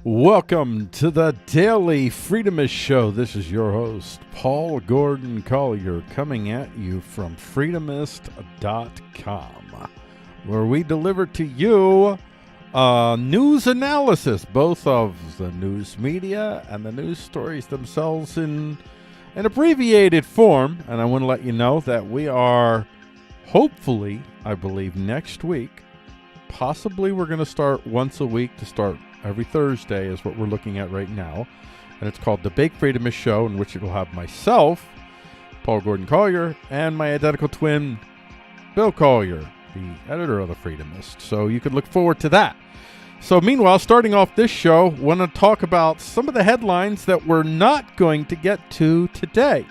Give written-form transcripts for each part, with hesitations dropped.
Welcome to the Daily Freedomist Show. This is your host, Paul Gordon Collier, coming at you from Freedomist.com, where we deliver to you news analysis, both of the news media and the news stories themselves in an abbreviated form. And I want to let you know that we are hopefully, I believe, next week, possibly we're going to start once a week to start every Thursday is what we're looking at right now. And it's called The Big Freedomist Show, in which it will have myself, Paul Gordon Collier, and my identical twin, Bill Collier, the editor of The Freedomist. So you can look forward to that. So meanwhile, starting off this show, I want to talk about some of the headlines that we're not going to get to today,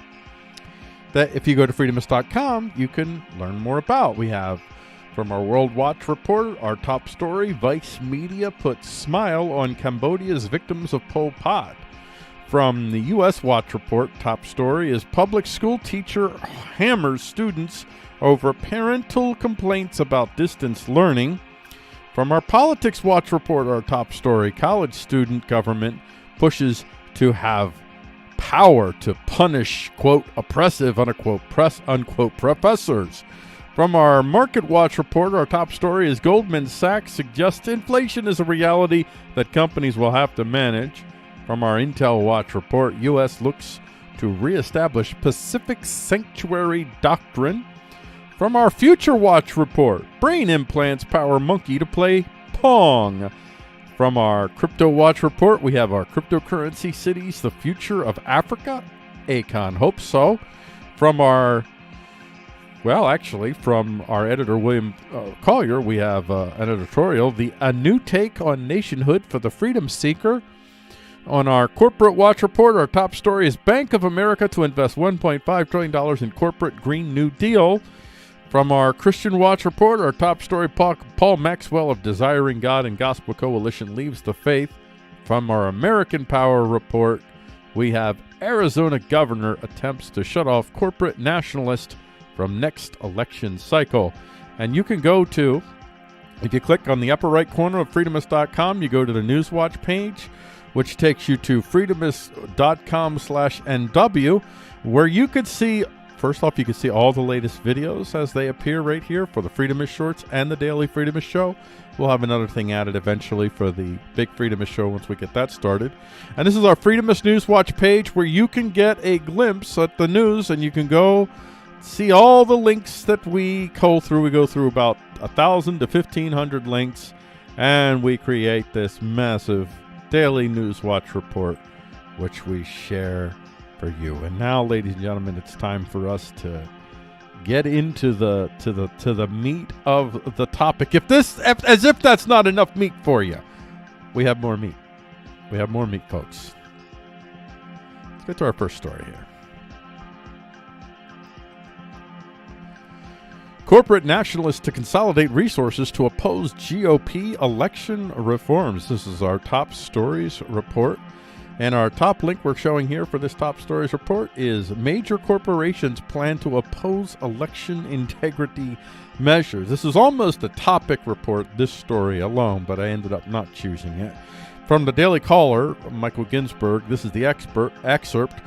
that if you go to Freedomist.com, you can learn more about. We have, from our World Watch report, our top story, Vice Media puts smile on Cambodia's victims of Pol Pot. From the U.S. Watch report, top story is public school teacher hammers students over parental complaints about distance learning. From our Politics Watch report, our top story, college student government pushes to have power to punish, quote, oppressive, unquote, unquote, professors. From our Market Watch report, our top story is Goldman Sachs suggests inflation is a reality that companies will have to manage. From our Intel Watch report, U.S. looks to reestablish Pacific Sanctuary Doctrine. From our Future Watch report, brain implants power monkey to play Pong. From our Crypto Watch report, we have our cryptocurrency cities, the future of Africa. Akon hopes so. From our from our editor, William Collier, we have an editorial, A New Take on Nationhood for the Freedom Seeker. On our Corporate Watch report, our top story is Bank of America to invest $1.5 trillion in corporate Green New Deal. From our Christian Watch report, our top story, Paul Maxwell of Desiring God and Gospel Coalition leaves the faith. From our American Power report, we have Arizona governor attempts to shut off corporate nationalist from next election cycle. And you can go to, if you click on the upper right corner of Freedomist.com, you go to the Newswatch page, which takes you to Freedomist.com/NW, where you could see, first off, you can see all the latest videos as they appear right here for the Freedomist Shorts and the Daily Freedomist Show. We'll have another thing added eventually for the Big Freedomist Show once we get that started. And this is our Freedomist Newswatch page, where you can get a glimpse at the news, and you can go see all the links that we go through. We go through about 1,000 to 1,500 links, and we create this massive daily Newswatch report, which we share for you. And now, ladies and gentlemen, it's time for us to get into the meat of the topic. As if that's not enough meat for you, we have more meat. We have more meat, folks. Let's get to our first story here. Corporate nationalists to consolidate resources to oppose GOP election reforms. This is our top stories report. And our top link we're showing here for this top stories report is major corporations plan to oppose election integrity measures. This is almost a topic report, this story alone, but I ended up not choosing it. From the Daily Caller, Michael Ginsberg, this is the excerpt.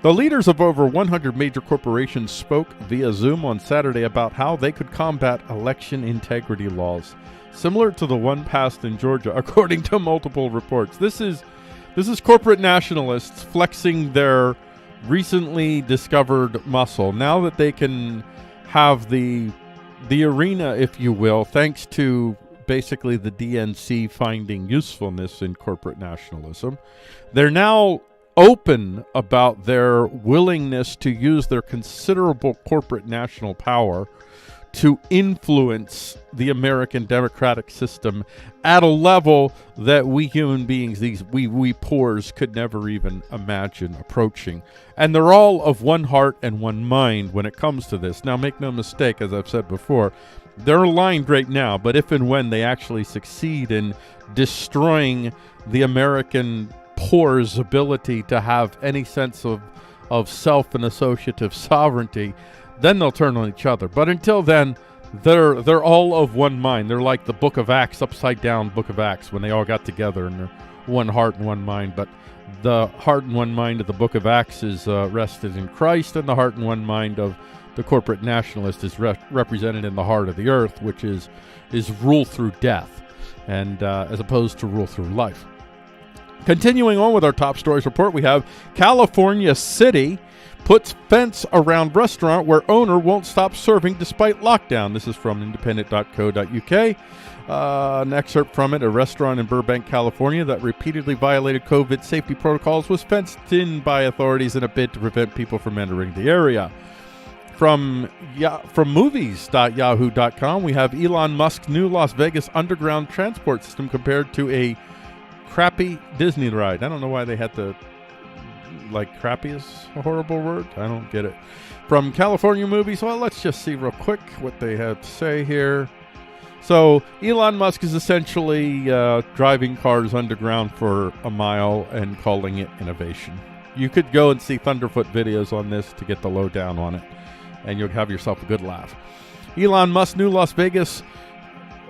The leaders of over 100 major corporations spoke via Zoom on Saturday about how they could combat election integrity laws, similar to the one passed in Georgia, according to multiple reports. This is corporate nationalists flexing their recently discovered muscle. Now that they can have the arena, if you will, thanks to basically the DNC finding usefulness in corporate nationalism, they're now open about their willingness to use their considerable corporate national power to influence the American democratic system at a level that we human beings, we poors, could never even imagine approaching. And they're all of one heart and one mind when it comes to this. Now, make no mistake, as I've said before, they're aligned right now, but if and when they actually succeed in destroying the American poor's ability to have any sense of self and associative sovereignty, then they'll turn on each other. But until then, they're all of one mind. They're like the Book of Acts, upside down Book of Acts, when they all got together and they're one heart and one mind, but the heart and one mind of the book of Acts is rested in Christ, and the heart and one mind of the corporate nationalist is represented in the heart of the earth, which is rule through death, and as opposed to rule through life. Continuing on with our top stories report, we have California City puts fence around restaurant where owner won't stop serving despite lockdown. This is from independent.co.uk. An excerpt from it. A restaurant in Burbank, California that repeatedly violated COVID safety protocols was fenced in by authorities in a bid to prevent people from entering the area. From movies.yahoo.com, we have Elon Musk's new Las Vegas underground transport system compared to a crappy Disney ride. I don't know why they had to, like, crappy is a horrible word. I don't get it. From California Movies, well, let's just see real quick what they have to say here. So Elon Musk is essentially driving cars underground for a mile and calling it innovation. You could go and see Thunderfoot videos on this to get the lowdown on it, and you'll have yourself a good laugh. Elon Musk's new Las Vegas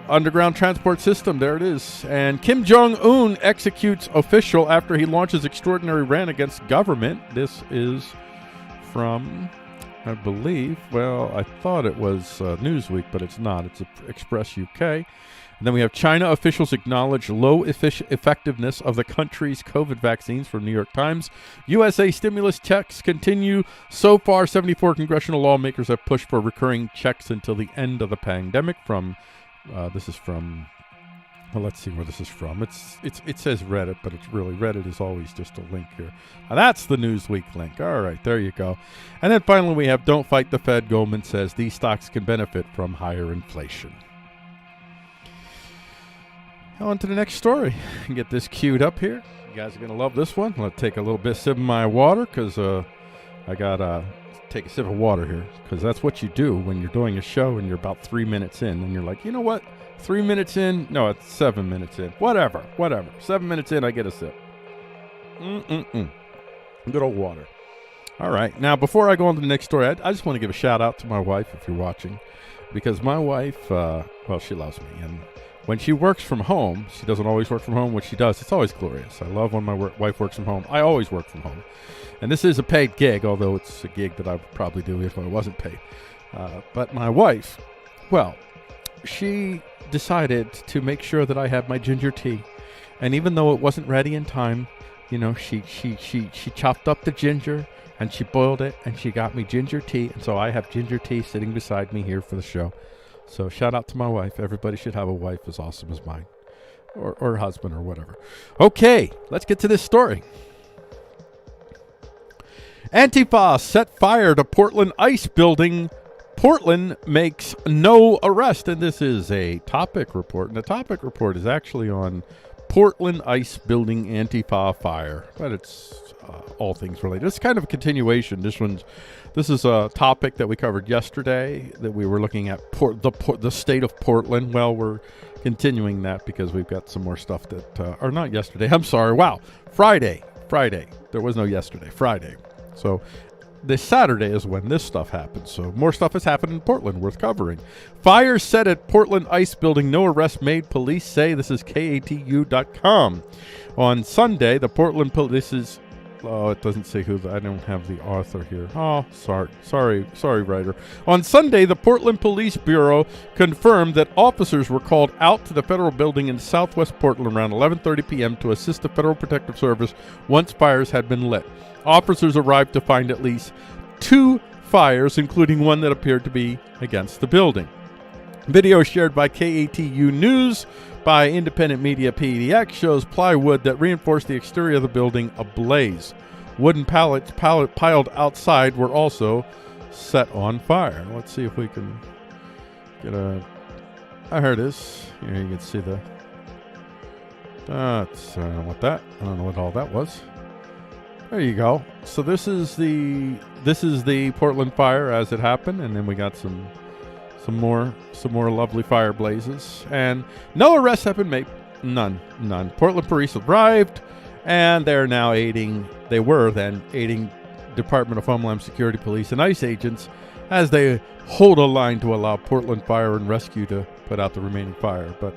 underground transport system. There it is. And Kim Jong-un executes official after he launches extraordinary rant against government. This is from, I believe, well, I thought it was Newsweek, but it's not. It's Express UK. And then we have China officials acknowledge low effectiveness of the country's COVID vaccines from New York Times. USA stimulus checks continue. So far, 74 congressional lawmakers have pushed for recurring checks until the end of the pandemic. This is from, well, let's see where this is from. It says Reddit, but it's really, Reddit is always just a link here. Now, that's the Newsweek link. All right, there you go. And then finally we have Don't Fight the Fed. Goldman says these stocks can benefit from higher inflation. On to the next story. Get this queued up here. You guys are going to love this one. I'll take a little bit sip of my water because I got to take a sip of water here, because that's what you do when you're doing a show and you're about 3 minutes in and you're like, you know what? 3 minutes in? No, it's 7 minutes in. Whatever. 7 minutes in, I get a sip. Good old water. All right. Now, before I go on to the next story, I just want to give a shout out to my wife, if you're watching, because my wife, well, she loves me. And when she works from home, she doesn't always work from home. When she does, it's always glorious. I love when my wife works from home. I always work from home. And this is a paid gig, although it's a gig that I would probably do if I wasn't paid. But my wife, well, she decided to make sure that I had my ginger tea. And even though it wasn't ready in time, you know, she chopped up the ginger and she boiled it and she got me ginger tea. And so I have ginger tea sitting beside me here for the show. So shout out to my wife. Everybody should have a wife as awesome as mine, or husband, or whatever. Okay, let's get to this story. Antifa set fire to Portland ICE building. Portland makes no arrest. And this is a topic report. And the topic report is actually on Portland ICE building Antifa fire. But it's all things related. It's kind of a continuation. This is a topic that we covered yesterday, that we were looking at the state of Portland. Well, we're continuing that because we've got some more stuff that, or not yesterday. I'm sorry. Wow. Friday. There was no yesterday. Friday. So this Saturday is when this stuff happens. So more stuff has happened in Portland worth covering. Fire set at Portland ICE building. No arrest made, police say. This is KATU.com. On Sunday, the Portland police is... Oh, it doesn't say who. I don't have the author here. Oh, sorry, writer. On Sunday, the Portland Police Bureau confirmed that officers were called out to the federal building in southwest Portland around 11:30 p.m. to assist the Federal Protective Service once fires had been lit. Officers arrived to find at least 2 fires, including one that appeared to be against the building. Video shared by KATU News by independent media PDX shows plywood that reinforced the exterior of the building ablaze. Wooden pallets piled outside were also set on fire. Let's see if we can get a... here it is. Here you can see the... I don't know what that... I don't know what all that was. There you go. So this is the Portland fire as it happened, and then we got some more lovely fire blazes, and no arrests have been made. None. Portland police arrived, and they were then aiding Department of Homeland Security police and ICE agents as they hold a line to allow Portland Fire and Rescue to put out the remaining fire. But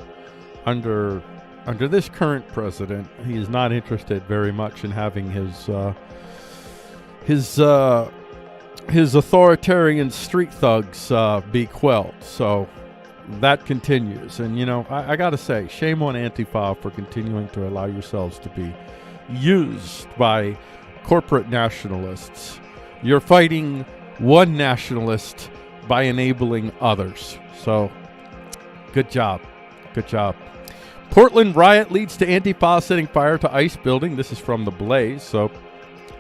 under under this current president, he is not interested very much in having his authoritarian street thugs be quelled. So that continues. And, you know, I got to say, shame on Antifa for continuing to allow yourselves to be used by corporate nationalists. You're fighting one nationalist by enabling others. So, good job. Good job. Portland riot leads to Antifa setting fire to ICE building. This is from The Blaze. So,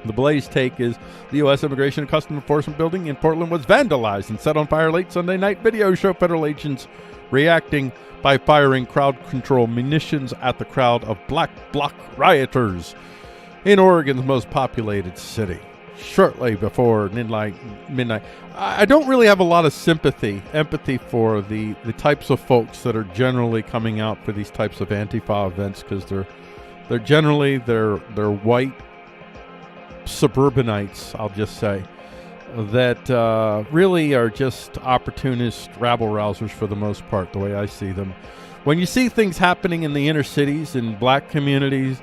The Blaze take is the U.S. Immigration and Customs Enforcement building in Portland was vandalized and set on fire late Sunday night. Videos show federal agents reacting by firing crowd control munitions at the crowd of Black Bloc rioters in Oregon's most populated city. Shortly before midnight. I don't really have a lot of empathy for the types of folks that are generally coming out for these types of Antifa events, because they're generally white suburbanites, I'll just say, that really are just opportunist rabble-rousers for the most part, the way I see them. When you see things happening in the inner cities, in black communities,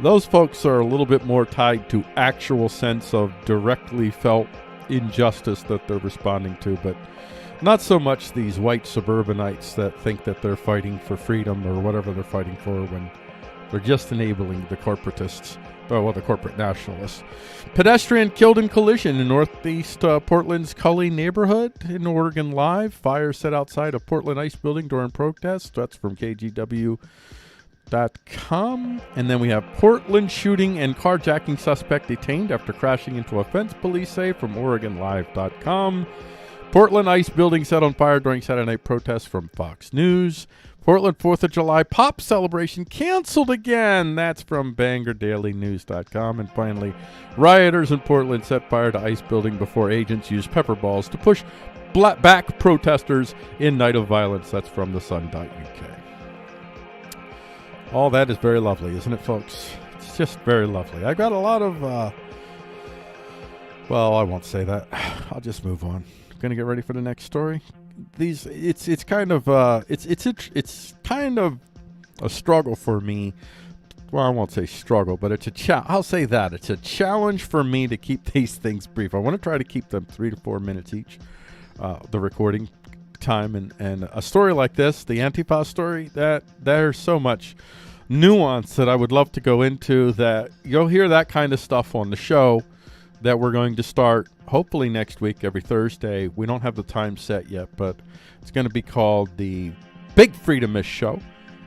those folks are a little bit more tied to actual sense of directly felt injustice that they're responding to, but not so much these white suburbanites that think that they're fighting for freedom or whatever they're fighting for, when they're just enabling the corporatists, the corporate nationalists. Pedestrian killed in collision in northeast Portland's Cully neighborhood in Oregon Live. Fire set outside a Portland ICE building during protests. That's from KGW.com. And then we have Portland shooting and carjacking suspect detained after crashing into a fence, police say, from OregonLive.com. Portland ICE building set on fire during Saturday night protests from Fox News. Portland 4th of July pop celebration canceled again. That's from BangerDailyNews.com. And finally, rioters in Portland set fire to ICE building before agents used pepper balls to push back protesters in night of violence. That's from thesun.uk. All that is very lovely, isn't it, folks? It's just very lovely. I got a lot of, well, I won't say that. I'll just move on. Going to get ready for the next story. It's kind of a struggle for me. Well, I won't say struggle, but I'll say that it's a challenge for me to keep these things brief. I want to try to keep them 3 to 4 minutes each, the recording time, and a story like this, the Antifa story, that there's so much nuance that I would love to go into, that you'll hear that kind of stuff on the show that we're going to start hopefully next week, every Thursday. We don't have the time set yet, but it's going to be called the Big Freedomist Show,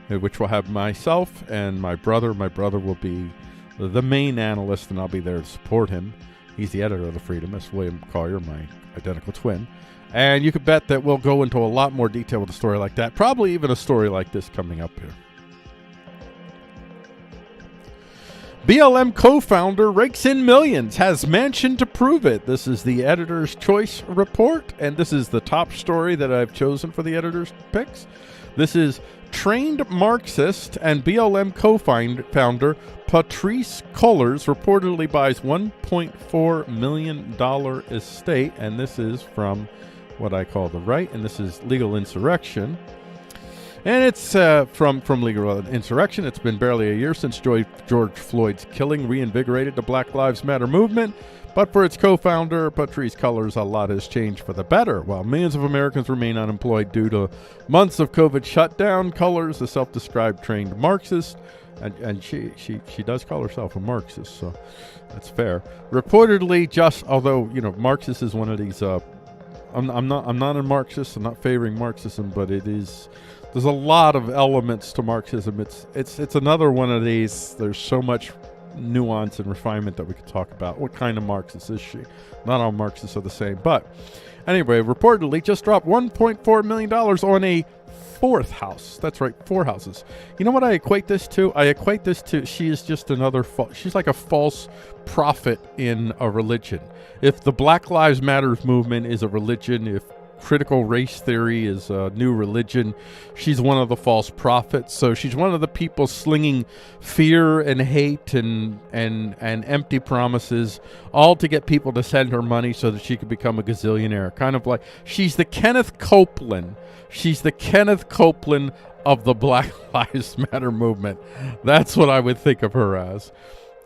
which will have myself and my brother. My brother will be the main analyst, and I'll be there to support him. He's the editor of the Freedomist, William Collier, my identical twin. And you could bet that we'll go into a lot more detail with a story like that, probably even a story like this coming up here. BLM co-founder rakes in millions, has mansion to prove it. This is the Editor's Choice Report, and this is the top story that I've chosen for the Editor's Picks. This is trained Marxist and BLM co-founder Patrisse Cullors reportedly buys $1.4 million estate, and this is from what I call the right, and this is Legal Insurrection. And it's from Legal Insurrection. It's been barely a year since George Floyd's killing reinvigorated the Black Lives Matter movement. But for its co-founder, Patrisse Cullors, a lot has changed for the better. While millions of Americans remain unemployed due to months of COVID shutdown, Cullors, the self-described trained Marxist, and she does call herself a Marxist, so that's fair. Reportedly, although, you know, Marxist is one of these, I'm not a Marxist, I'm not favoring Marxism, but it is... There's a lot of elements to Marxism. It's another one of these. There's so much nuance and refinement that we could talk about. What kind of Marxist is she? Not all Marxists are the same. But anyway, reportedly just dropped $1.4 million on a fourth house. That's right, 4 houses. You know what I equate this to? She is just another, she's like a false prophet in a religion. If the Black Lives Matter movement is a religion, if critical race theory is a new religion, she's one of the false prophets. So she's one of the people slinging fear and hate and empty promises, all to get people to send her money so that she could become a gazillionaire. Kind of like she's the Kenneth Copeland of the Black Lives Matter movement. That's what I would think of her as.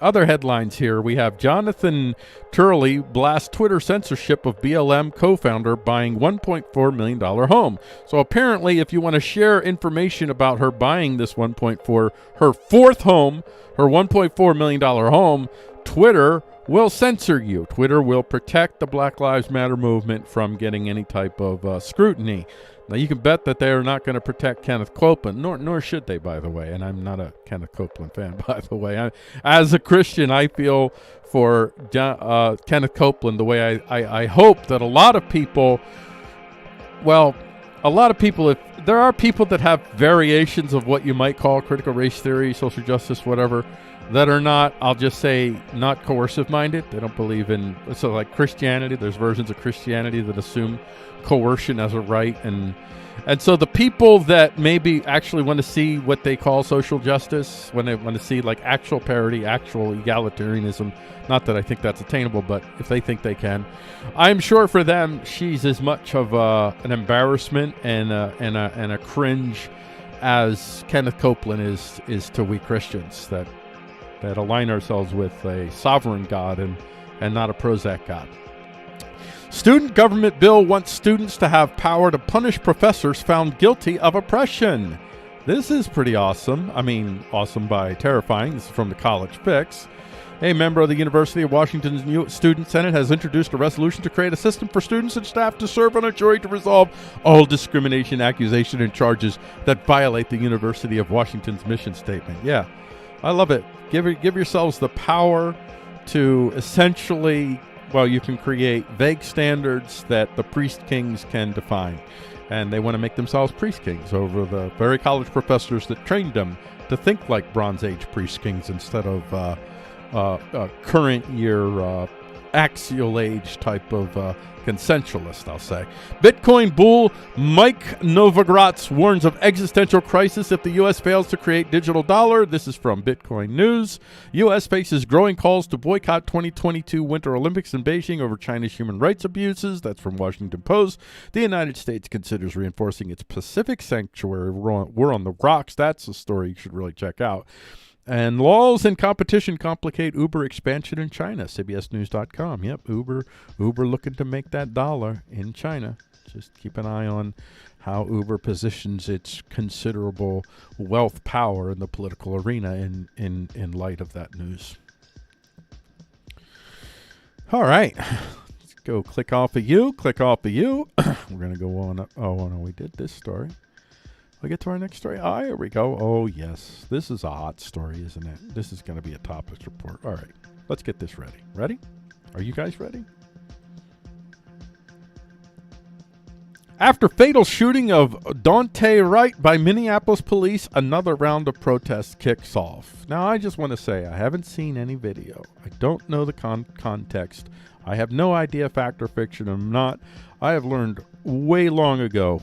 Other headlines here. We have Jonathan Turley blasts Twitter censorship of BLM co-founder buying $1.4 million home. So apparently, if you want to share information about her buying this her fourth home, her $1.4 million home, Twitter will censor you. Twitter will protect the Black Lives Matter movement from getting any type of scrutiny. Now, you can bet that they are not going to protect Kenneth Copeland, nor should they, by the way. And I'm not a Kenneth Copeland fan, by the way. As a Christian, I feel for Kenneth Copeland the way I hope that a lot of people, if there are people that have variations of what you might call critical race theory, social justice, whatever, that are not, I'll just say, not coercive minded. They don't believe in, so like Christianity, there's versions of Christianity that assume coercion as a right, and so the people that maybe actually want to see what they call social justice, when they want to see like actual parity, actual egalitarianism, not that I think that's attainable, but if they think they can, I'm sure for them she's as much of an embarrassment and a cringe as Kenneth Copeland is to we Christians that align ourselves with a sovereign God and not a Prozac God. Student government bill wants students to have power to punish professors found guilty of oppression. This is pretty awesome. I mean, awesome by terrifying. This is from the College Fix. A member of the University of Washington's new Student Senate has introduced a resolution to create a system for students and staff to serve on a jury to resolve all discrimination, accusation, and charges that violate the University of Washington's mission statement. Yeah, I love it. Give yourselves the power to essentially, you can create vague standards that the priest kings can define. And they want to make themselves priest kings over the very college professors that trained them to think like Bronze Age priest kings instead of current year axial age type of consensualist, I'll say. Bitcoin bull Mike Novogratz warns of existential crisis if the U.S. fails to create digital dollar. This is from Bitcoin News. U.S. faces growing calls to boycott 2022 Winter Olympics in Beijing over China's human rights abuses. That's from Washington Post. The United States considers reinforcing its Pacific sanctuary war on the rocks. That's a story you should really check out. And laws and competition complicate Uber expansion in China. CBSNews.com. Yep, Uber looking to make that dollar in China. Just keep an eye on how Uber positions its considerable wealth power in the political arena in light of that news. All right. Let's go click off of you. We're going to go on. Oh, no, we did this story. We get to our next story. Ah, here we go. Oh, yes. This is a hot story, isn't it? This is going to be a topics report. All right. Let's get this ready. Ready? Are you guys ready? After fatal shooting of Dante Wright by Minneapolis police, another round of protests kicks off. Now, I just want to say I haven't seen any video. I don't know the context. I have no idea, fact or fiction. I have learned way long ago,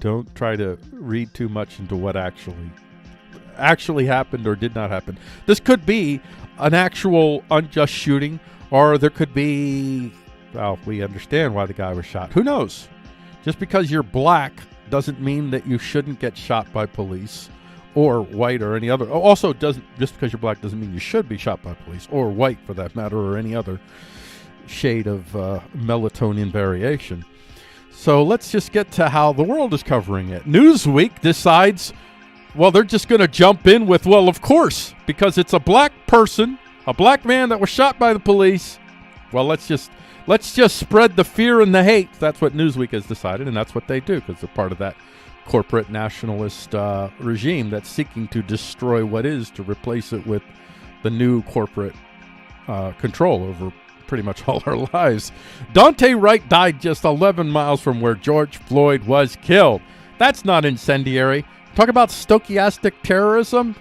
don't try to read too much into what actually happened or did not happen. This could be an actual unjust shooting, or there could be, we understand why the guy was shot. Who knows? Just because you're black doesn't mean that you shouldn't get shot by police, or white, or any other. Also, just because you're black doesn't mean you should be shot by police, or white for that matter, or any other shade of melatonin variation. So let's just get to how the world is covering it. Newsweek decides, they're just going to jump in with, of course, because it's a black person, a black man that was shot by the police. Let's just spread the fear and the hate. That's what Newsweek has decided, and that's what they do, because they're part of that corporate nationalist regime that's seeking to destroy what is to replace it with the new corporate control over pretty much all our lives. Dante Wright died just 11 miles from where George Floyd was killed. That's not incendiary. Talk about stochastic terrorism.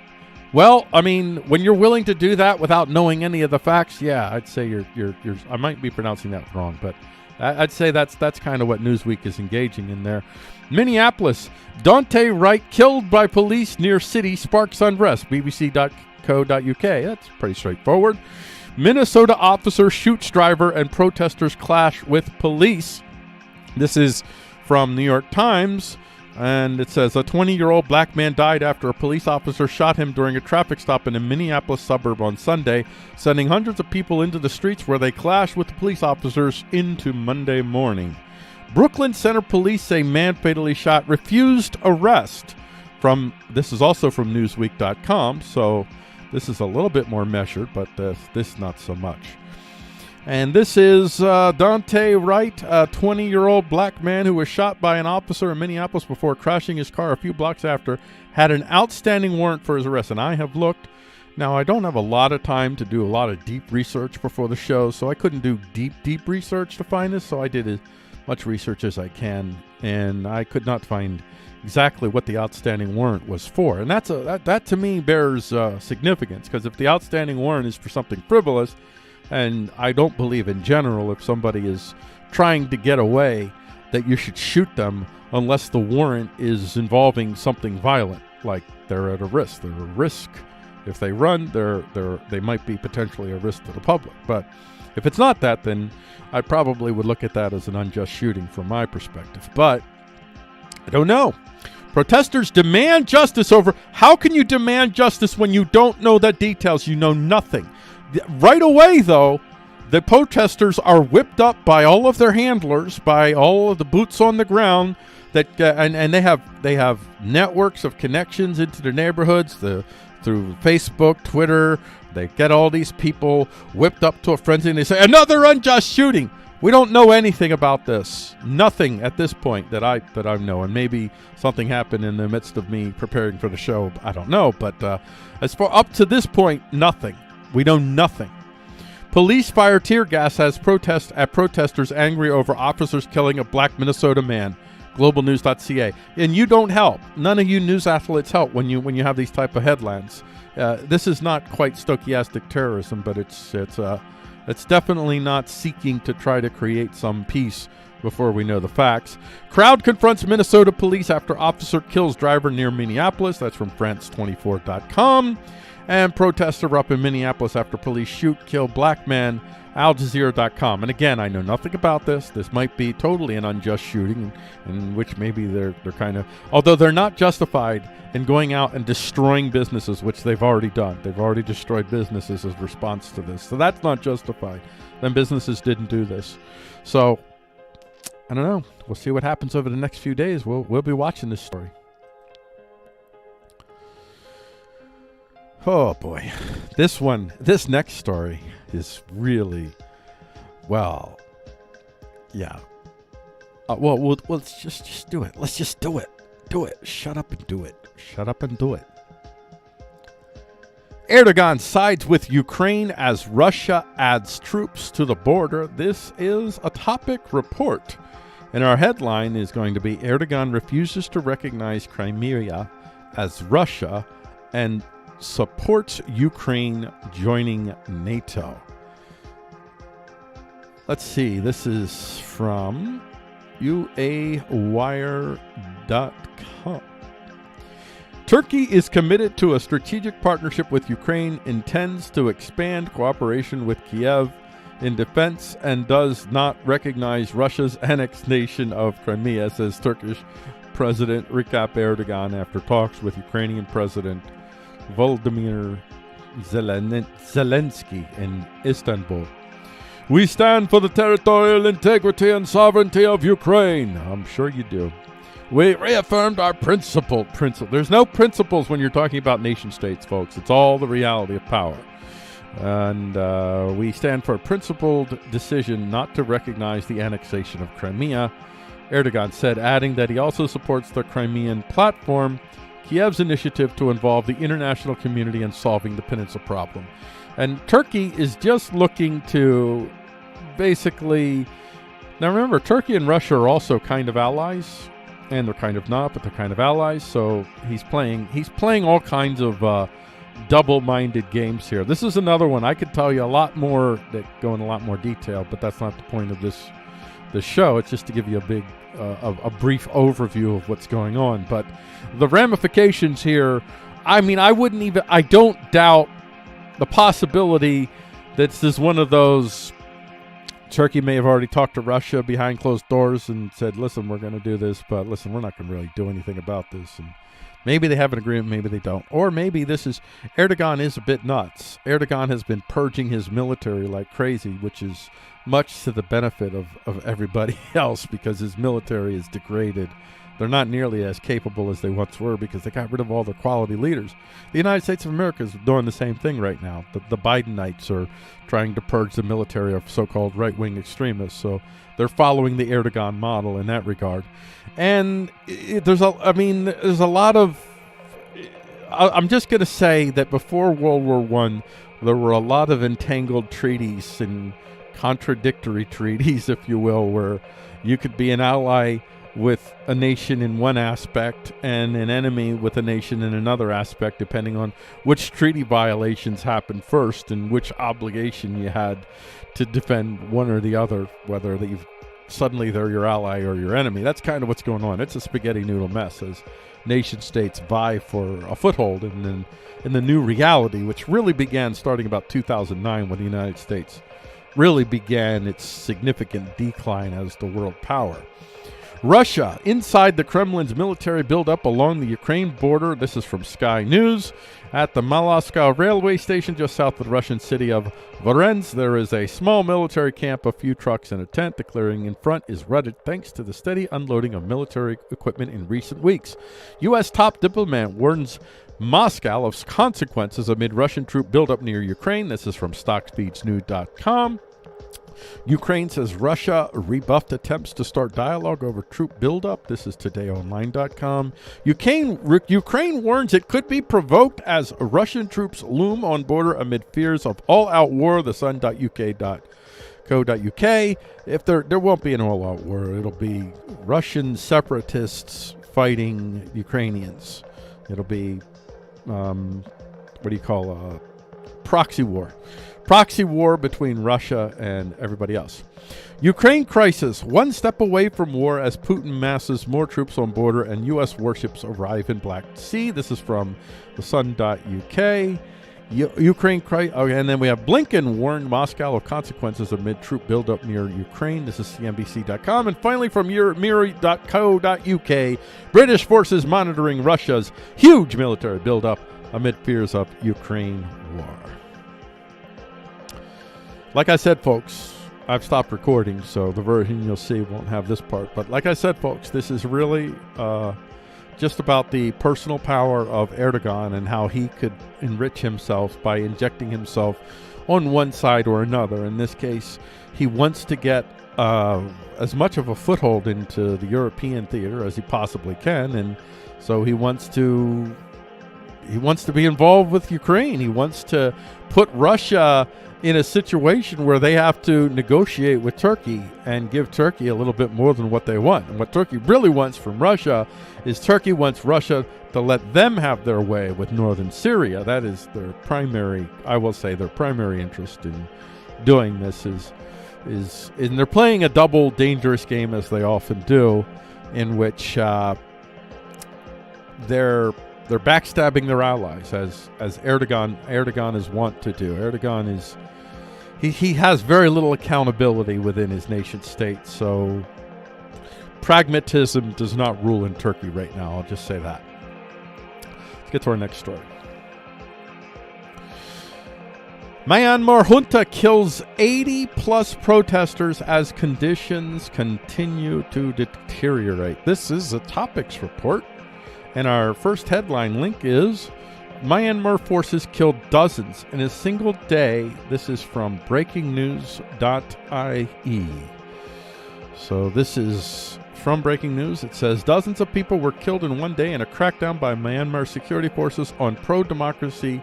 When you're willing to do that without knowing any of the facts, I'd say you're I might be pronouncing that wrong, but I'd say that's kind of what Newsweek is engaging in there. Minneapolis, Dante Wright killed by police near city sparks unrest. BBC.co.uk. That's pretty straightforward. Minnesota officer shoots driver and protesters clash with police. This is from New York Times. And it says, a 20-year-old black man died after a police officer shot him during a traffic stop in a Minneapolis suburb on Sunday, sending hundreds of people into the streets where they clashed with the police officers into Monday morning. Brooklyn Center police say man fatally shot refused arrest. This is also from Newsweek.com, so this is a little bit more measured, but this not so much. And this is Dante Wright, a 20-year-old black man who was shot by an officer in Minneapolis before crashing his car a few blocks after, had an outstanding warrant for his arrest. And I have looked. Now, I don't have a lot of time to do a lot of deep research before the show, so I couldn't do deep research to find this, so I did as much research as I can, and I could not find exactly what the outstanding warrant was for. And that to me bears significance, because if the outstanding warrant is for something frivolous, and I don't believe in general if somebody is trying to get away that you should shoot them unless the warrant is involving something violent, like they're at a risk. They're a risk. If they run, they might be potentially a risk to the public. But if it's not that, then I probably would look at that as an unjust shooting from my perspective. But I don't know. Protesters demand justice over... How can you demand justice when you don't know the details? You know nothing. Right away, though, the protesters are whipped up by all of their handlers, by all of the boots on the ground, that and they have networks of connections into their neighborhoods through Facebook, Twitter. They get all these people whipped up to a frenzy, and they say, another unjust shooting. We don't know anything about this. Nothing at this point that I know. And maybe something happened in the midst of me preparing for the show. I don't know. But as far up to this point, nothing. We know nothing. Police fire tear gas as protesters angry over officers killing a black Minnesota man. Globalnews.ca. And you don't help. None of you news athletes help when you have these type of headlines. This is not quite stochastic terrorism, but it's definitely not seeking to try to create some peace before we know the facts. Crowd confronts Minnesota police after officer kills driver near Minneapolis. That's from France24.com. And protests are up in Minneapolis after police kill black man. Al Jazeera.com. And again, I know nothing about this. This might be totally an unjust shooting, in which maybe they're kind of... Although they're not justified in going out and destroying businesses, which they've already done. They've already destroyed businesses as response to this. So that's not justified. Then businesses didn't do this. So, I don't know. We'll see what happens over the next few days. We'll be watching this story. Oh, boy. This next story is really, well, yeah. Well, let's just do it. Let's just do it. Do it. Shut up and do it. Shut up and do it. Erdogan sides with Ukraine as Russia adds troops to the border. This is a topic report. And our headline is going to be Erdogan refuses to recognize Crimea as Russia and supports Ukraine joining NATO. Let's see. This is from UAWire.com. Turkey is committed to a strategic partnership with Ukraine, intends to expand cooperation with Kiev in defense, and does not recognize Russia's annexation of Crimea, says Turkish President Recep Erdogan after talks with Ukrainian President Volodymyr Zelensky in Istanbul. We stand for the territorial integrity and sovereignty of Ukraine. I'm sure you do. We reaffirmed our principle. There's no principles when you're talking about nation states, folks. It's all the reality of power. And we stand for a principled decision not to recognize the annexation of Crimea, Erdogan said, adding that he also supports the Crimean platform, Kiev's initiative to involve the international community in solving the peninsula problem. And Turkey is just looking to basically... Now remember, Turkey and Russia are also kind of allies, and they're kind of not, but they're kind of allies. So he's playing all kinds of double-minded games here. This is another one. I could tell you a lot more, that go in a lot more detail, but that's not the point of this show. It's just to give you a brief overview of what's going on. But the ramifications here, I mean, I don't doubt the possibility that this is one of those Turkey may have already talked to Russia behind closed doors and said, listen, we're going to do this, but listen, we're not going to really do anything about this. And maybe they have an agreement, maybe they don't. Or maybe Erdogan is a bit nuts. Erdogan has been purging his military like crazy, which is much to the benefit of everybody else because his military is degraded. They're not nearly as capable as they once were because they got rid of all their quality leaders. The United States of America is doing the same thing right now. The Bidenites are trying to purge the military of so-called right-wing extremists. So they're following the Erdogan model in that regard. And there's a lot of... I'm just going to say that before World War I, there were a lot of entangled treaties and contradictory treaties, if you will, where you could be an ally with a nation in one aspect and an enemy with a nation in another aspect, depending on which treaty violations happened first and which obligation you had to defend one or the other, whether suddenly they're your ally or your enemy. That's kind of what's going on. It's a spaghetti noodle mess as nation states vie for a foothold in the new reality, which really began starting about 2009 when the United States really began its significant decline as the world power. Russia, inside the Kremlin's military buildup along the Ukraine border. This is from Sky News. At the Moscow railway station just south of the Russian city of Voronezh, there is a small military camp, a few trucks, and a tent. The clearing in front is rutted thanks to the steady unloading of military equipment in recent weeks. U.S. top diplomat warns Moscow of consequences amid Russian troop buildup near Ukraine. This is from StockSpeedsNews.com. Ukraine says Russia rebuffed attempts to start dialogue over troop buildup. This is TodayOnline.com. Ukraine warns it could be provoked as Russian troops loom on border amid fears of all-out war. The Sun.uk.co.uk. If there won't be an all-out war, it'll be Russian separatists fighting Ukrainians. It'll be proxy war. Proxy war between Russia and everybody else. Ukraine crisis, one step away from war as Putin masses more troops on border and U.S. warships arrive in Black Sea. This is from the Sun.uk. Ukraine crisis. And then we have Blinken warned Moscow of consequences amid troop buildup near Ukraine. This is CNBC.com. And finally from Mirror.co.uk, British forces monitoring Russia's huge military buildup amid fears of Ukraine war. Like I said, folks, I've stopped recording, so the version you'll see won't have this part. But like I said, folks, this is really just about the personal power of Erdogan and how he could enrich himself by injecting himself on one side or another. In this case, he wants to get as much of a foothold into the European theater as he possibly can, and so he wants to be involved with Ukraine. He wants to put Russia in a situation where they have to negotiate with Turkey and give Turkey a little bit more than what they want. And what Turkey really wants from Russia is Turkey wants Russia to let them have their way with northern Syria. That is their primary, I will say, their primary interest in doing this is they're playing a double dangerous game, as they often do, in which they're backstabbing their allies, as Erdogan is wont to do. Erdogan is he has very little accountability within his nation state, so pragmatism does not rule in Turkey right now. I'll just say that. Let's get to our next story. Myanmar junta kills 80-plus protesters as conditions continue to deteriorate. This is a topics report. And our first headline link is Myanmar forces killed dozens in a single day. This is from breakingnews.ie. So this is from Breaking News. It says dozens of people were killed in one day in a crackdown by Myanmar security forces on pro-democracy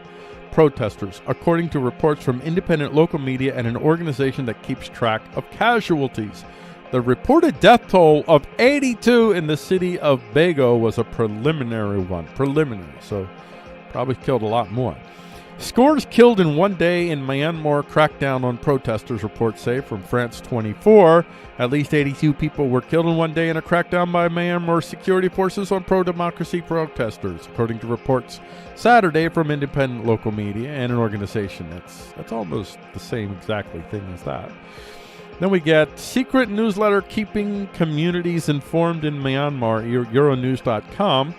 protesters, according to reports from independent local media and an organization that keeps track of casualties. The reported death toll of 82 in the city of Bago was a preliminary one. So probably killed a lot more. Scores killed in one day in Myanmar crackdown on protesters, reports say, from France 24. At least 82 people were killed in one day in a crackdown by Myanmar security forces on pro-democracy protesters, according to reports Saturday from independent local media and an organization that's almost the same exactly thing as that. Then we get secret newsletter keeping communities informed in Myanmar, Euronews.com.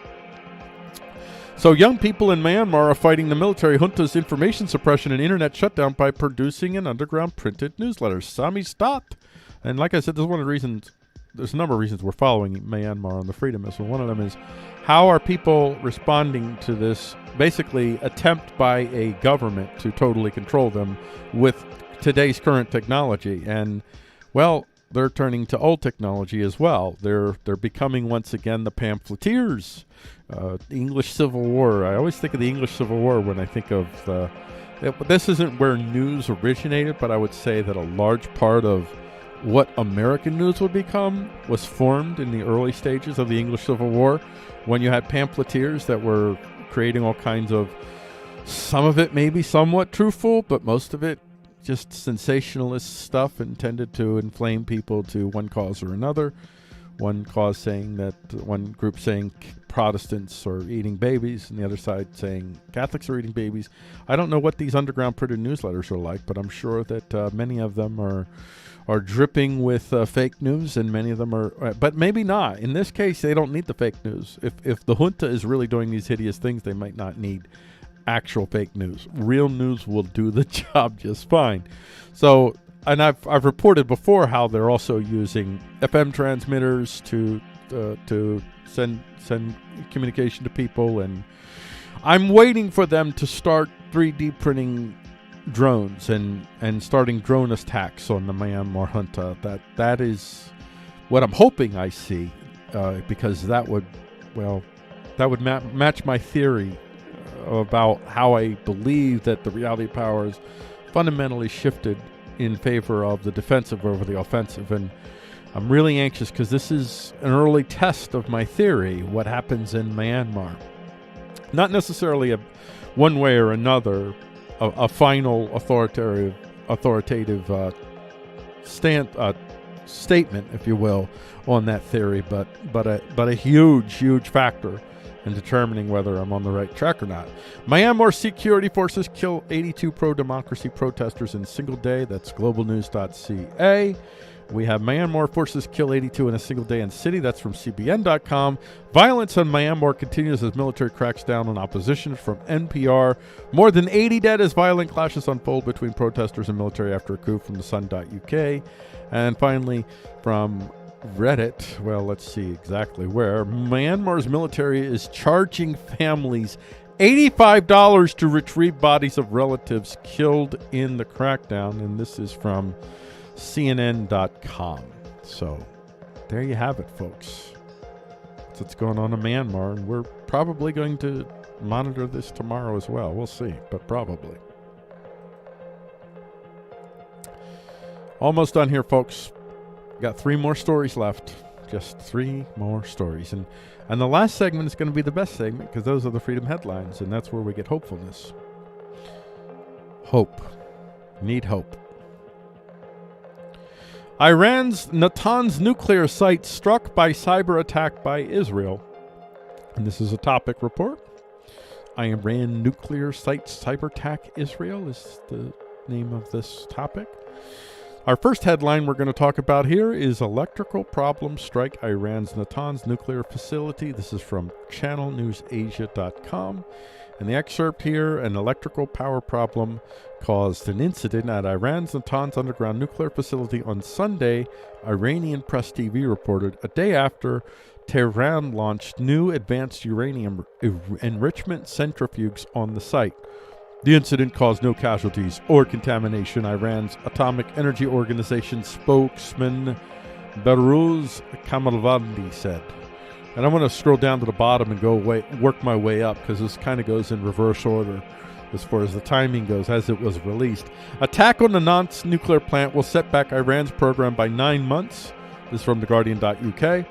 So young people in Myanmar are fighting the military junta's information suppression and internet shutdown by producing an underground printed newsletter. Sami Stat. And like I said, this is one of the reasons, there's a number of reasons we're following Myanmar on the Freedomist. And one of them is, how are people responding to this basically attempt by a government to totally control them with today's current technology? And, well, they're turning to old technology as well. They're becoming once again the pamphleteers. The English Civil War. I always think of the English Civil War when I think of this isn't where news originated, but I would say that a large part of what American news would become was formed in the early stages of the English Civil War, when you had pamphleteers that were creating all kinds of, some of it maybe somewhat truthful, but most of it just sensationalist stuff intended to inflame people to one cause or another. One cause saying that, one group saying Protestants are eating babies, and the other side saying Catholics are eating babies. I don't know what these underground printed newsletters are like, but I'm sure that many of them are dripping with fake news, and many of them are, but maybe not. In this case, they don't need the fake news. If the junta is really doing these hideous things, they might not need actual fake news. Real news will do the job just fine. So, and I've reported before how they're also using FM transmitters to send communication to people, and I'm waiting for them to start 3D printing drones and starting drone attacks on the Myanmar junta. That is what I'm hoping I see, because that would match my theory about how I believe that the reality powers fundamentally shifted in favor of the defensive over the offensive. And I'm really anxious because this is an early test of my theory, what happens in Myanmar. Not necessarily a one way or another, a final authoritative statement, if you will, on that theory, but a huge factor in determining whether I'm on the right track or not. Myanmar security forces kill 82 pro-democracy protesters in a single day. That's globalnews.ca. We have Myanmar forces kill 82 in a single day in city. That's from CBN.com. Violence in Myanmar continues as military cracks down on opposition, from NPR. More than 80 dead as violent clashes unfold between protesters and military after a coup, from the Sun.uk. And finally, from Reddit, well, let's see exactly where. Myanmar's military is charging families $85 to retrieve bodies of relatives killed in the crackdown. And this is from CNN.com. So there you have it, folks. That's what's going on in Myanmar, and we're probably going to monitor this tomorrow as well. We'll see, but probably. Almost done here, folks. Got 3 more stories left. Just 3 more stories. And the last segment is going to be the best segment, because those are the Freedom headlines, and that's where we get hopefulness. Hope. Need hope. Iran's Natanz nuclear site struck by cyber attack by Israel. And this is a topic report. Iran nuclear site cyber attack Israel is the name of this topic. Our first headline we're going to talk about here is electrical problems strike Iran's Natanz nuclear facility. This is from channelnewsasia.com. And the excerpt here, an electrical power problem caused an incident at Iran's Natanz underground nuclear facility on Sunday, Iranian Press TV reported, a day after Tehran launched new advanced uranium enrichment centrifuges on the site. The incident caused no casualties or contamination, Iran's Atomic Energy Organization spokesman Behrouz Kamalvandi said. And I'm going to scroll down to the bottom and work my way up, because this kind of goes in reverse order as far as the timing goes, as it was released. Attack on the Natanz nuclear plant will set back Iran's program by 9 months. This is from theguardian.uk.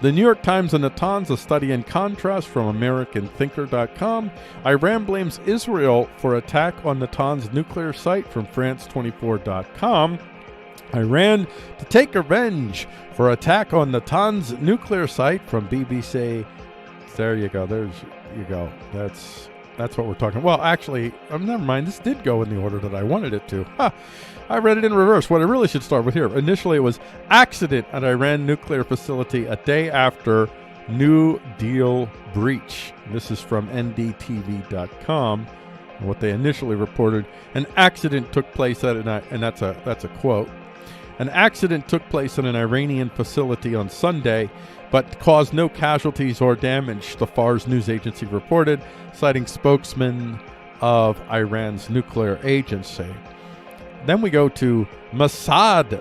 The New York Times and Natanz, a study in contrast, from AmericanThinker.com. Iran blames Israel for attack on Natanz nuclear site, from France24.com. Iran to take revenge for attack on Natanz nuclear site, from BBC. There you go. There's you go. That's That's what we're talking. Well, actually, never mind. This did go in the order that I wanted it to. I read it in reverse. What I really should start with here. Initially, it was accident at Iran nuclear facility a day after New Deal breach. This is from ndtv.com. What they initially reported, an accident took place at and that's a quote. An accident took place at an Iranian facility on Sunday, but caused no casualties or damage, the Fars news agency reported, citing spokesman of Iran's nuclear agency. Then we go to Mossad.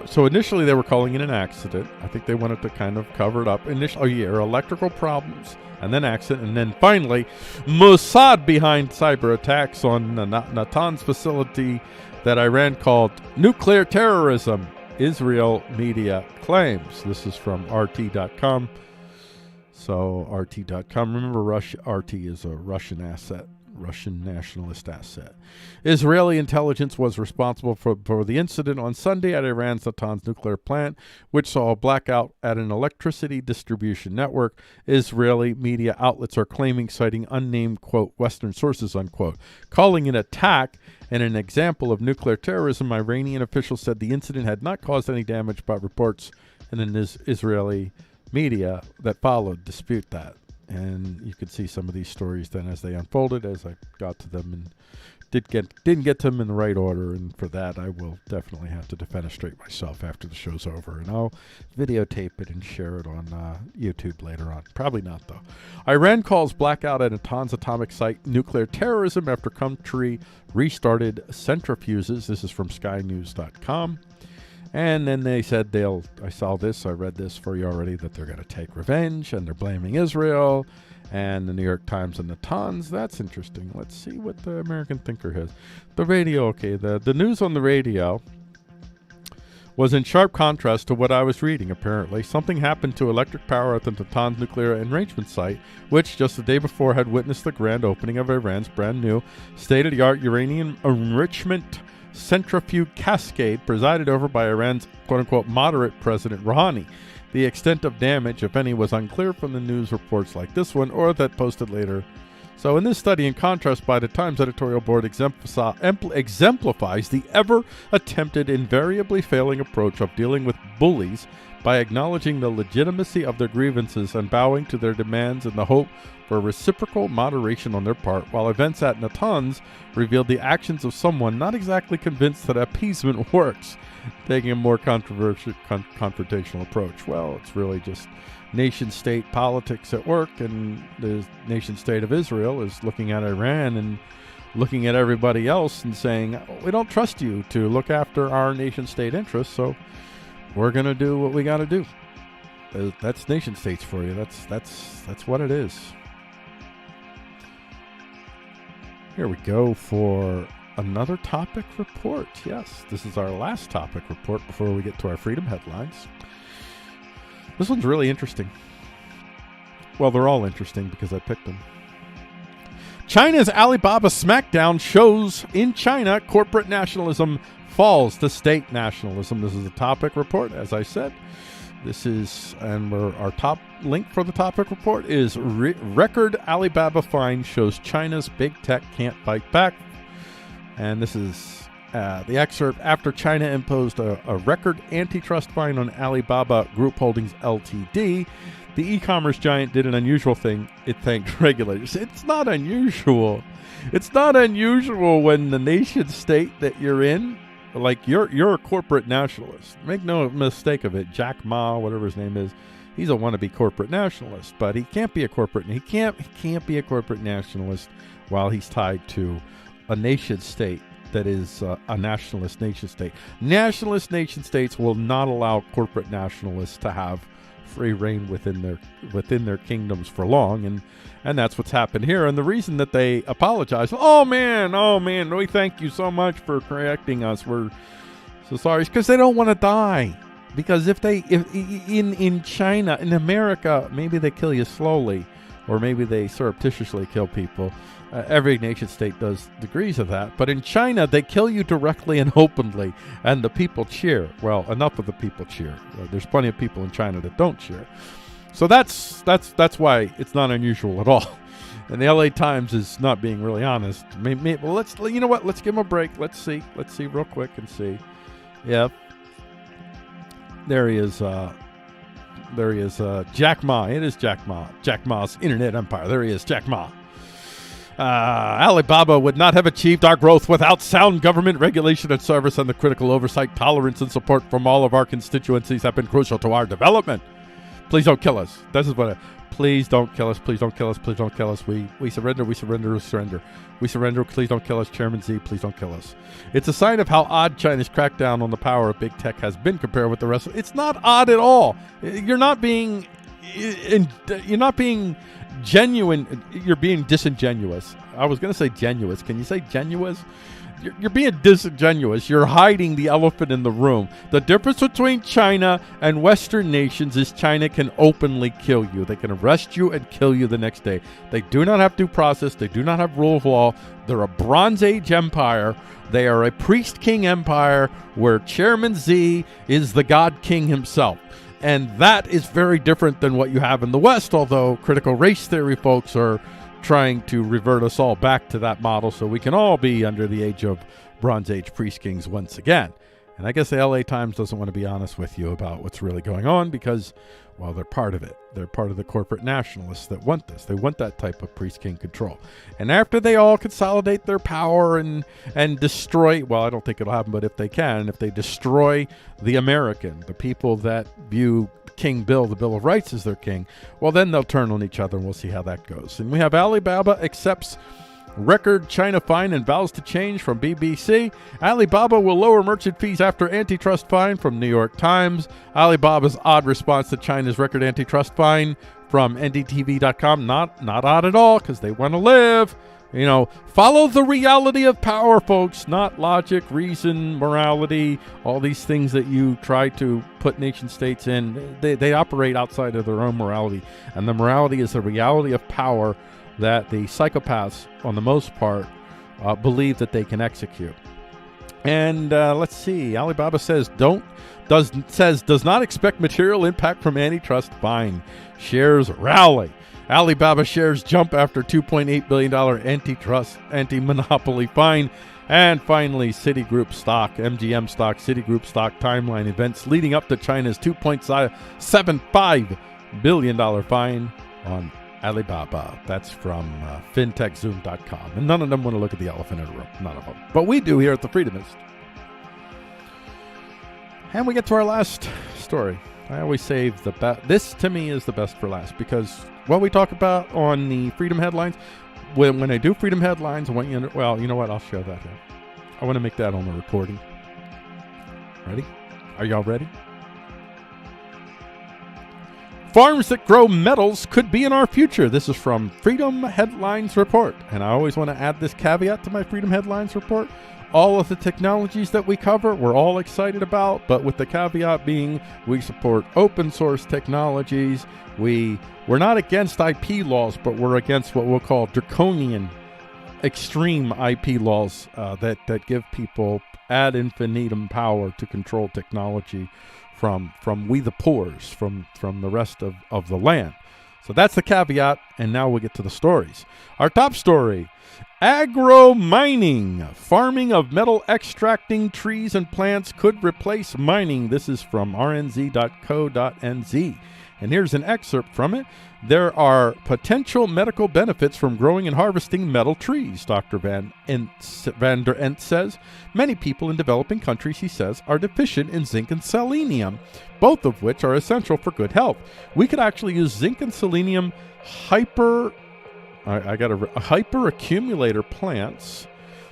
So initially they were calling it an accident. I think they wanted to kind of cover it up. Initially, electrical problems, and then accident, and then finally, Mossad behind cyber attacks on the Natanz facility that Iran called nuclear terrorism, Israel media claims. This is from RT.com. So RT.com, remember RT is a Russian asset, Russian nationalist asset. Israeli intelligence was responsible for the incident on Sunday at Iran's Natanz nuclear plant, which saw a blackout at an electricity distribution network. Israeli media outlets are claiming, citing unnamed, quote, Western sources, unquote, calling it an attack and an example of nuclear terrorism. Iranian officials said the incident had not caused any damage, but reports in an Israeli media that followed dispute that. And you could see some of these stories then as they unfolded, as I got to them, and didn't get to them in the right order. And for that, I will definitely have to defenestrate myself after the show's over. And I'll videotape it and share it on YouTube later on. Probably not, though. Iran calls blackout at Natanz atomic site nuclear terrorism after country restarted centrifuges. This is from skynews.com. And then they said I read this for you already, that they're going to take revenge, and they're blaming Israel, and the New York Times and Natanz. That's interesting. Let's see what the American Thinker has. The radio, okay, the news on the radio was in sharp contrast to what I was reading, apparently. Something happened to electric power at the Natanz nuclear enrichment site, which just the day before had witnessed the grand opening of Iran's brand new state-of-the-art uranium enrichment centrifuge cascade, presided over by Iran's quote-unquote moderate President Rouhani. The extent of damage, if any, was unclear from the news reports like this one or that posted later. So in this study, in contrast, by the Times editorial board exemplifies the ever-attempted, invariably failing approach of dealing with bullies by acknowledging the legitimacy of their grievances and bowing to their demands in the hope for reciprocal moderation on their part, while events at Natanz revealed the actions of someone not exactly convinced that appeasement works, taking a more confrontational approach. Well, it's really just nation-state politics at work, and the nation-state of Israel is looking at Iran and looking at everybody else and saying, we don't trust you to look after our nation-state interests, so we're going to do what we got to do. That's nation-states for you. That's what it is. Here we go for another topic report. Yes, this is our last topic report before we get to our freedom headlines. This one's really interesting. Well, they're all interesting because I picked them. China's Alibaba smackdown shows in China corporate nationalism falls to state nationalism. This is a topic report, as I said. This is, and our top link for the topic report is record Alibaba fine shows China's big tech can't fight back. And this is the excerpt. After China imposed a record antitrust fine on Alibaba Group Holdings Ltd., the e-commerce giant did an unusual thing. It thanked regulators. It's not unusual. It's not unusual when the nation state that you're in, like you're a corporate nationalist. Make no mistake of it. Jack Ma, whatever his name is, he's a wannabe corporate nationalist, but he can't be a corporate. He can't be a corporate nationalist while he's tied to a nation state that is a nationalist nation state. Nationalist nation states will not allow corporate nationalists to have free reign within their kingdoms for long, and that's what's happened here. And the reason that they apologize, oh man, we thank you so much for correcting us, we're so sorry, because they don't want to die. Because if in China, in America, maybe they kill you slowly, or maybe they surreptitiously kill people. Every nation state does degrees of that. But in China, they kill you directly and openly, and the people cheer. Well, enough of the people cheer. There's plenty of people in China that don't cheer. So that's why it's not unusual at all. And the LA Times is not being really honest. Well, you know what? Let's give them a break. Let's see real quick and see. Yep. There he is. Jack Ma. It is Jack Ma. Jack Ma's internet empire. There he is, Jack Ma. Alibaba would not have achieved our growth without sound government regulation and service, and the critical oversight, tolerance, and support from all of our constituencies have been crucial to our development. Please don't kill us. This is what please don't kill us. Please don't kill us. Please don't kill us. We surrender. We surrender. We surrender. We surrender. Please don't kill us. Chairman Z, please don't kill us. It's a sign of how odd China's crackdown on the power of big tech has been compared with the rest of it. It's not odd at all. You're not being genuine. You're being disingenuous. I was going to say genuous. Can you say genuous? You're being disingenuous. You're hiding the elephant in the room. The difference between China and Western nations is China can openly kill you. They can arrest you and kill you the next day. They do not have due process. They do not have rule of law. They're a Bronze Age empire. They are a priest-king empire where Chairman Z is the God King himself. And that is very different than what you have in the West, although critical race theory folks are trying to revert us all back to that model so we can all be under the age of Bronze Age priest kings once again. And I guess the LA Times doesn't want to be honest with you about what's really going on because, well, they're part of it. They're part of the corporate nationalists that want this. They want that type of priest king control. And after they all consolidate their power and destroy, well, I don't think it'll happen, but if they can, if they destroy the American, the people that view King Bill, the Bill of Rights, as their king, well, then they'll turn on each other, and we'll see how that goes. And we have Alibaba accepts record China fine and vows to change from BBC. Alibaba will lower merchant fees after antitrust fine from New York Times. Alibaba's odd response to China's record antitrust fine from NDTV.com. Not odd at all, because they want to live. You know, follow the reality of power, folks, not logic, reason, morality, all these things that you try to put nation states in. They operate outside of their own morality. And the morality is the reality of power that the psychopaths, on the most part, believe that they can execute. And let's see. Alibaba says does not expect material impact from antitrust fine. Shares rally. Alibaba shares jump after $2.8 billion anti-monopoly fine. And finally, Citigroup stock, MGM stock, Citigroup stock timeline events leading up to China's $2.75 billion fine on Alibaba. That's from fintechzoom.com. And none of them want to look at the elephant in the room. None of them. But we do here at the Freedomist. And we get to our last story. I always save the best. This, to me, is the best for last because what we talk about on the Freedom Headlines, when I do Freedom Headlines, I want you to, well, you know what? I'll show that here. I want to make that on the recording. Ready? Are y'all ready? Farms that grow metals could be in our future. This is from Freedom Headlines Report. And I always want to add this caveat to my Freedom Headlines Report. All of the technologies that we cover, we're all excited about, but with the caveat being we support open source technologies. We're not against IP laws, but we're against what we'll call draconian, extreme IP laws that give people ad infinitum power to control technology from we the poors, from the rest of the land. So that's the caveat, and now we'll get to the stories. Our top story: agro-mining. Farming of metal extracting trees and plants could replace mining. This is from rnz.co.nz. And here's an excerpt from it. There are potential medical benefits from growing and harvesting metal trees, Dr. Van der Ent says. Many people in developing countries, he says, are deficient in zinc and selenium, both of which are essential for good health. We could actually use zinc and selenium hyperaccumulator plants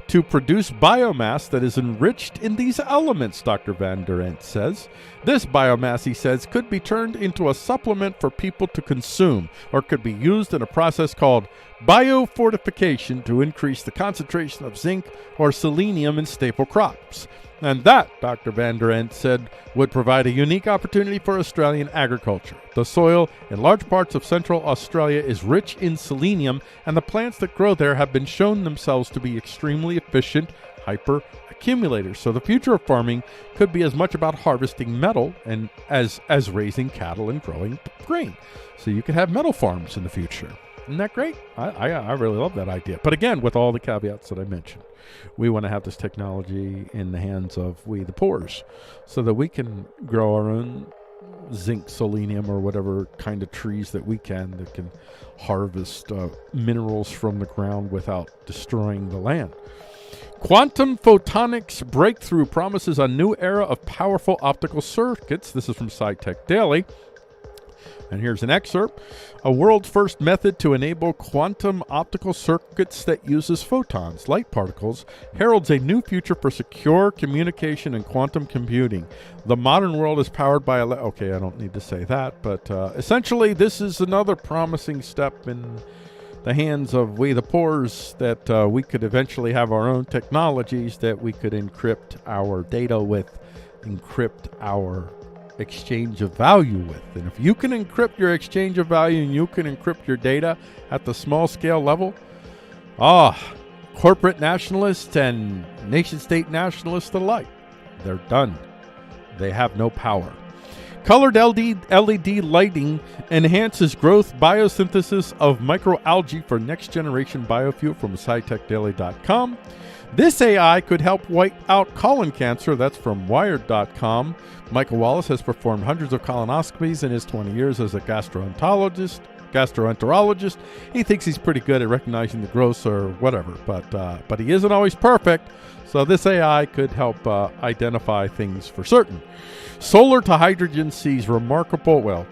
to produce biomass that is enriched in these elements, Dr. Van der Ent says. This biomass, he says, could be turned into a supplement for people to consume, or could be used in a process called biofortification to increase the concentration of zinc or selenium in staple crops. And that, Dr. Van der Ent said, would provide a unique opportunity for Australian agriculture. The soil in large parts of central Australia is rich in selenium, and the plants that grow there have been shown themselves to be extremely efficient hyper-accumulators. So the future of farming could be as much about harvesting metal as raising cattle and growing grain. So you could have metal farms in the future. Isn't that great? I really love that idea. But again, with all the caveats that I mentioned, we want to have this technology in the hands of we the poors so that we can grow our own zinc, selenium, or whatever kind of trees that we can that can harvest minerals from the ground without destroying the land. Quantum photonics breakthrough promises a new era of powerful optical circuits. This is from SciTech Daily. And here's an excerpt. A world's first method to enable quantum optical circuits that uses photons, light particles, heralds a new future for secure communication and quantum computing. The modern world is powered by... Okay, I don't need to say that, but essentially this is another promising step in the hands of we the poors that we could eventually have our own technologies that we could encrypt our data with, encrypt our exchange of value with. And if you can encrypt your exchange of value and you can encrypt your data at the small scale level, corporate nationalists and nation state nationalists alike, they're done. They have no power. Colored LED lighting enhances growth biosynthesis of microalgae for next generation biofuel from SciTechDaily.com. This AI could help wipe out colon cancer. That's from Wired.com. Michael Wallace has performed hundreds of colonoscopies in his 20 years as a gastroenterologist. He thinks he's pretty good at recognizing the growths or whatever, but he isn't always perfect. So this AI could help identify things for certain. Solar to hydrogen sees remarkable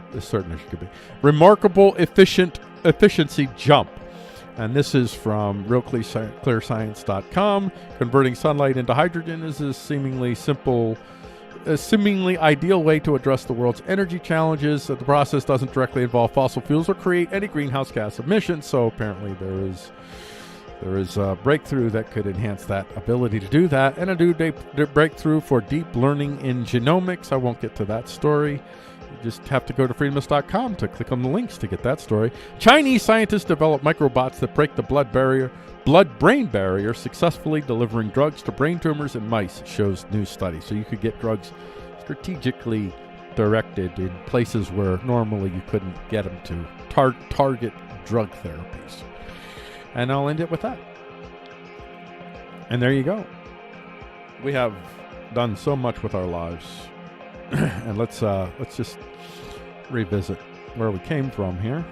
efficiency jump. And this is from RealClearScience.com. Converting sunlight into hydrogen is a seemingly ideal way to address the world's energy challenges. The process doesn't directly involve fossil fuels or create any greenhouse gas emissions. So apparently there is a breakthrough that could enhance that ability to do that, and a new breakthrough for deep learning in genomics. I won't get to that story. You just have to go to Freedomist.com to click on the links to get that story. Chinese scientists develop microbots that break the blood-brain barrier, successfully delivering drugs to brain tumors in mice, shows new study. So you could get drugs strategically directed in places where normally you couldn't get them to target drug therapies. And I'll end it with that. And there you go. We have done so much with our lives. And let's just revisit where we came from here.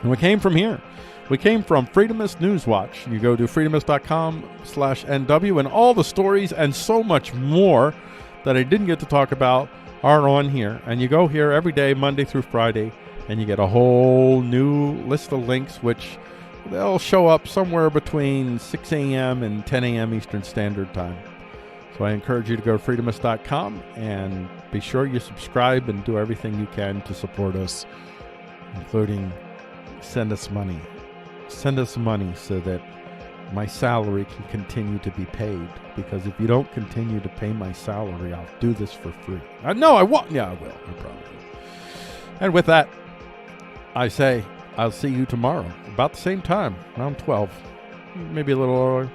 And we came from here. We came from Freedomist Newswatch. You go to freedomist.com/NW, and all the stories and so much more that I didn't get to talk about are on here. And you go here every day, Monday through Friday, and you get a whole new list of links, which they'll show up somewhere between 6 a.m. and 10 a.m. Eastern Standard Time. So I encourage you to go to freedomist.com and be sure you subscribe and do everything you can to support us, including send us money. Send us money so that my salary can continue to be paid. Because if you don't continue to pay my salary, I'll do this for free. No, I won't. Yeah, I will. I probably will. And with that, I say I'll see you tomorrow, about the same time, around 12, maybe a little earlier.